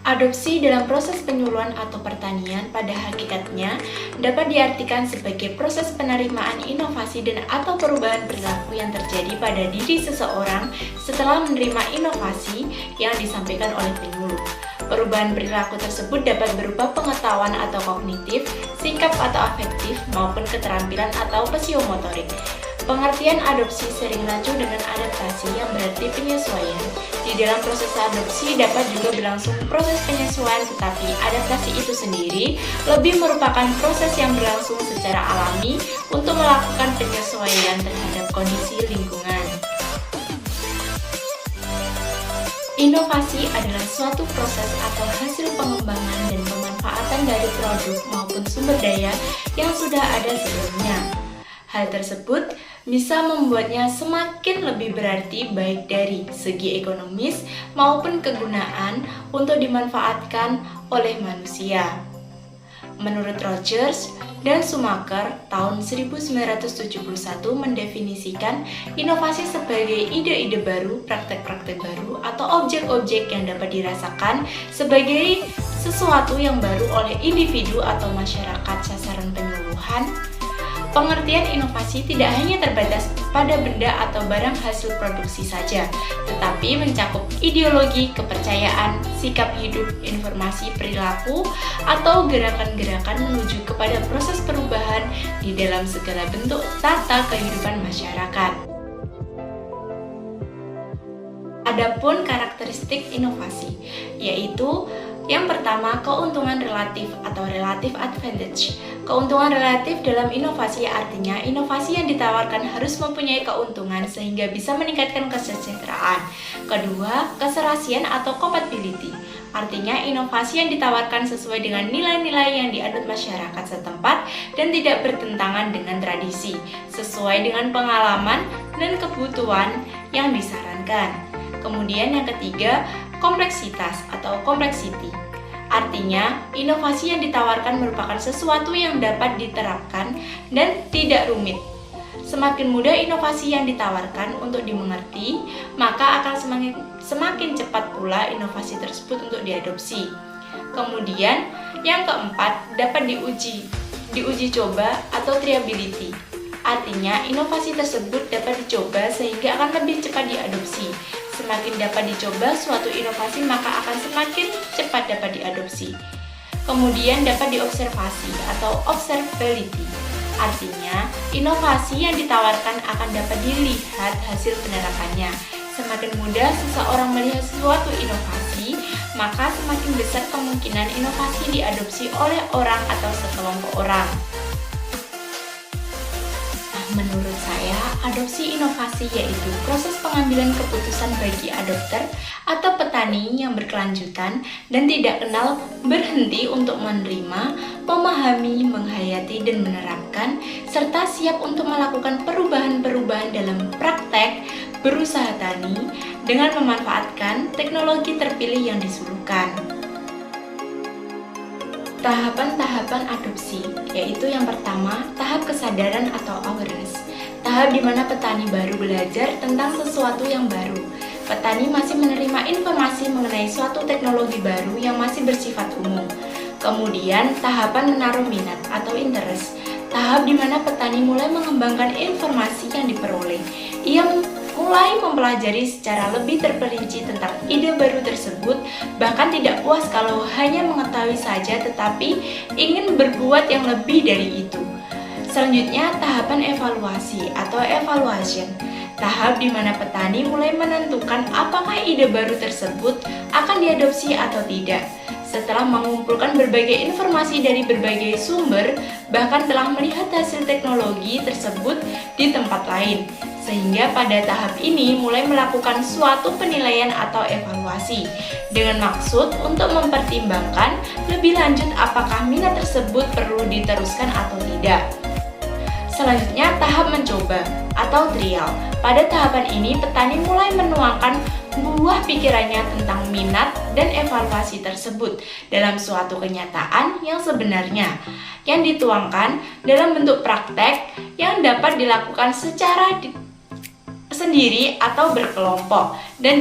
Adopsi dalam proses penyuluhan atau pertanian pada hakikatnya dapat diartikan sebagai proses penerimaan inovasi dan atau perubahan perilaku yang terjadi pada diri seseorang setelah menerima inovasi yang disampaikan oleh penyuluh. Perubahan perilaku tersebut dapat berupa pengetahuan atau kognitif, sikap atau afektif, maupun keterampilan atau psiomotorik. Pengertian adopsi sering rancu dengan adaptasi yang berarti penyesuaian. Di dalam proses adopsi dapat juga berlangsung proses penyesuaian, tetapi adaptasi itu sendiri lebih merupakan proses yang berlangsung secara alami untuk melakukan penyesuaian terhadap kondisi lingkungan. Inovasi adalah suatu proses atau hasil pengembangan dan pemanfaatan dari produk maupun sumber daya yang sudah ada sebelumnya. Hal tersebut bisa membuatnya semakin lebih berarti baik dari segi ekonomis maupun kegunaan untuk dimanfaatkan oleh manusia. Menurut Rogers dan Schumacher, tahun 1971 mendefinisikan inovasi sebagai ide-ide baru, praktek-praktek baru, atau objek-objek yang dapat dirasakan sebagai sesuatu yang baru oleh individu atau masyarakat sasaran penyuluhan. Pengertian inovasi tidak hanya terbatas pada benda atau barang hasil produksi saja, tetapi mencakup ideologi, kepercayaan, sikap hidup, informasi, perilaku, atau gerakan-gerakan menuju kepada proses perubahan di dalam segala bentuk tata kehidupan masyarakat. Adapun karakteristik inovasi, yaitu yang pertama, keuntungan relatif atau relative advantage. Keuntungan relatif dalam inovasi artinya inovasi yang ditawarkan harus mempunyai keuntungan sehingga bisa meningkatkan kesejahteraan. Kedua, keserasian atau compatibility. Artinya inovasi yang ditawarkan sesuai dengan nilai-nilai yang dianut masyarakat setempat dan tidak bertentangan dengan tradisi, sesuai dengan pengalaman dan kebutuhan yang disarankan. Kemudian yang ketiga, kompleksitas atau complexity. Artinya, inovasi yang ditawarkan merupakan sesuatu yang dapat diterapkan dan tidak rumit. Semakin mudah inovasi yang ditawarkan untuk dimengerti, maka akan semakin cepat pula inovasi tersebut untuk diadopsi. Kemudian, yang keempat, dapat diuji coba atau triability. Artinya, inovasi tersebut dapat dicoba sehingga akan lebih cepat diadopsi. Semakin dapat dicoba suatu inovasi, maka akan semakin cepat dapat diadopsi. Kemudian dapat diobservasi atau observability. Artinya, inovasi yang ditawarkan akan dapat dilihat hasil penerapannya. Semakin mudah seseorang melihat suatu inovasi, maka semakin besar kemungkinan inovasi diadopsi oleh orang atau sekelompok orang. Menurut saya, adopsi inovasi yaitu proses pengambilan keputusan bagi adopter atau petani yang berkelanjutan dan tidak kenal berhenti untuk menerima, memahami, menghayati, dan menerapkan, serta siap untuk melakukan perubahan-perubahan dalam praktek berusaha tani dengan memanfaatkan teknologi terpilih yang disuguhkan. Tahapan-tahapan adopsi, yaitu yang pertama, tahap kesadaran atau awareness. Tahap di mana petani baru belajar tentang sesuatu yang baru. Petani masih menerima informasi mengenai suatu teknologi baru yang masih bersifat umum. Kemudian, tahapan menaruh minat atau interest. Tahap di mana petani mulai mengembangkan informasi yang diperoleh. Ia mulai mempelajari secara lebih terperinci tentang ide baru tersebut, bahkan tidak puas kalau hanya mengetahui saja tetapi ingin berbuat yang lebih dari itu. Selanjutnya, tahapan evaluasi atau evaluation. Tahap di mana petani mulai menentukan apakah ide baru tersebut akan diadopsi atau tidak. Setelah mengumpulkan berbagai informasi dari berbagai sumber, bahkan telah melihat hasil teknologi tersebut di tempat lain. Sehingga pada tahap ini mulai melakukan suatu penilaian atau evaluasi dengan maksud untuk mempertimbangkan lebih lanjut apakah minat tersebut perlu diteruskan atau tidak. Selanjutnya, tahap mencoba atau trial. Pada tahapan ini, petani mulai menuangkan buah pikirannya tentang minat dan evaluasi tersebut dalam suatu kenyataan yang sebenarnya, yang dituangkan dalam bentuk praktek yang dapat dilakukan secara sendiri atau berkelompok, dan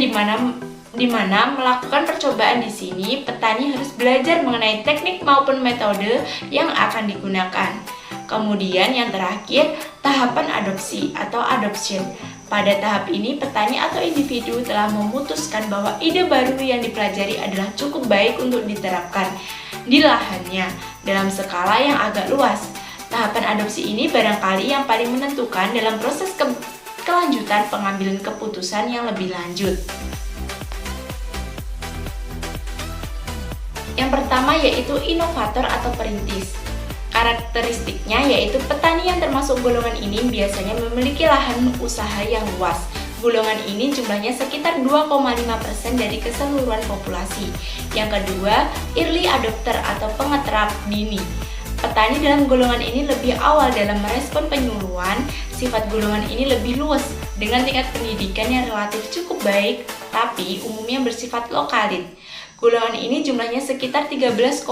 di mana melakukan percobaan di sini, petani harus belajar mengenai teknik maupun metode yang akan digunakan. Kemudian yang terakhir, tahapan adopsi atau adoption. Pada tahap ini, petani atau individu telah memutuskan bahwa ide baru yang dipelajari adalah cukup baik untuk diterapkan di lahannya dalam skala yang agak luas. Tahapan adopsi ini barangkali yang paling menentukan dalam proses kelanjutan pengambilan keputusan yang lebih lanjut. Yang pertama yaitu inovator atau perintis. Karakteristiknya yaitu petani yang termasuk golongan ini biasanya memiliki lahan usaha yang luas. Golongan ini jumlahnya sekitar 2,5% dari keseluruhan populasi. Yang kedua, early adopter atau pengeterap dini. Petani dalam golongan ini lebih awal dalam merespon penyuluhan. Sifat golongan ini lebih luas dengan tingkat pendidikan yang relatif cukup baik, tapi umumnya bersifat lokalit. Golongan ini jumlahnya sekitar 13,5%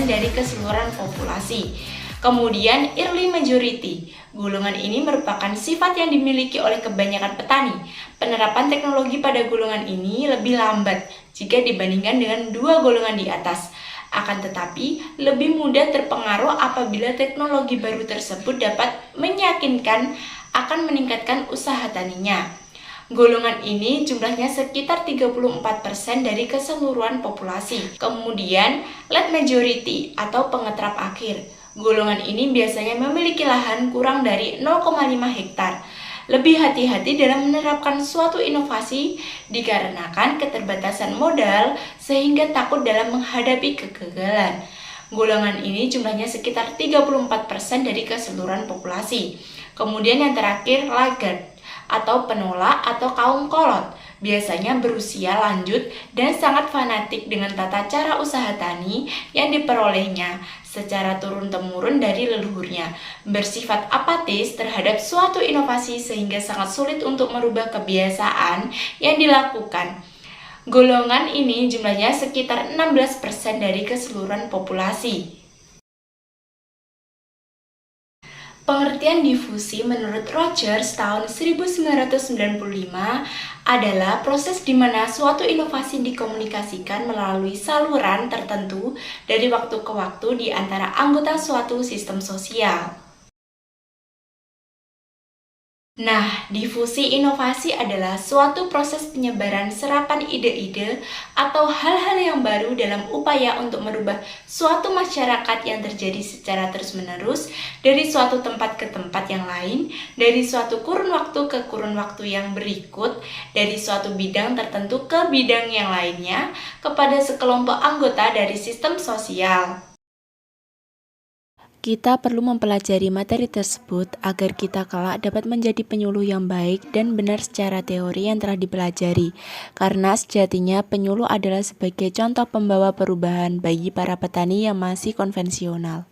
dari keseluruhan populasi. Kemudian early majority. Golongan ini merupakan sifat yang dimiliki oleh kebanyakan petani. Penerapan teknologi pada golongan ini lebih lambat jika dibandingkan dengan dua golongan di atas. Akan tetapi, lebih mudah terpengaruh apabila teknologi baru tersebut dapat meyakinkan akan meningkatkan usaha taninya. Golongan ini jumlahnya sekitar 34% dari keseluruhan populasi. Kemudian, late majority atau pengeterap akhir. Golongan ini biasanya memiliki lahan kurang dari 0,5 hektar. Lebih hati-hati dalam menerapkan suatu inovasi dikarenakan keterbatasan modal sehingga takut dalam menghadapi kegagalan. Golongan ini jumlahnya sekitar 34% dari keseluruhan populasi. Kemudian yang terakhir, laggard atau penolak atau kaum kolot, biasanya berusia lanjut dan sangat fanatik dengan tata cara usaha tani yang diperolehnya secara turun-temurun dari leluhurnya, bersifat apatis terhadap suatu inovasi sehingga sangat sulit untuk merubah kebiasaan yang dilakukan. Golongan ini jumlahnya sekitar 16% dari keseluruhan populasi. Pengertian difusi menurut Rogers tahun 1995 adalah proses di mana suatu inovasi dikomunikasikan melalui saluran tertentu dari waktu ke waktu di antara anggota suatu sistem sosial. Nah, difusi inovasi adalah suatu proses penyebaran serapan ide-ide atau hal-hal yang baru dalam upaya untuk merubah suatu masyarakat yang terjadi secara terus-menerus dari suatu tempat ke tempat yang lain, dari suatu kurun waktu ke kurun waktu yang berikut, dari suatu bidang tertentu ke bidang yang lainnya, kepada sekelompok anggota dari sistem sosial. Kita perlu mempelajari materi tersebut agar kita kelak dapat menjadi penyuluh yang baik dan benar secara teori yang telah dipelajari. Karena sejatinya penyuluh adalah sebagai contoh pembawa perubahan bagi para petani yang masih konvensional.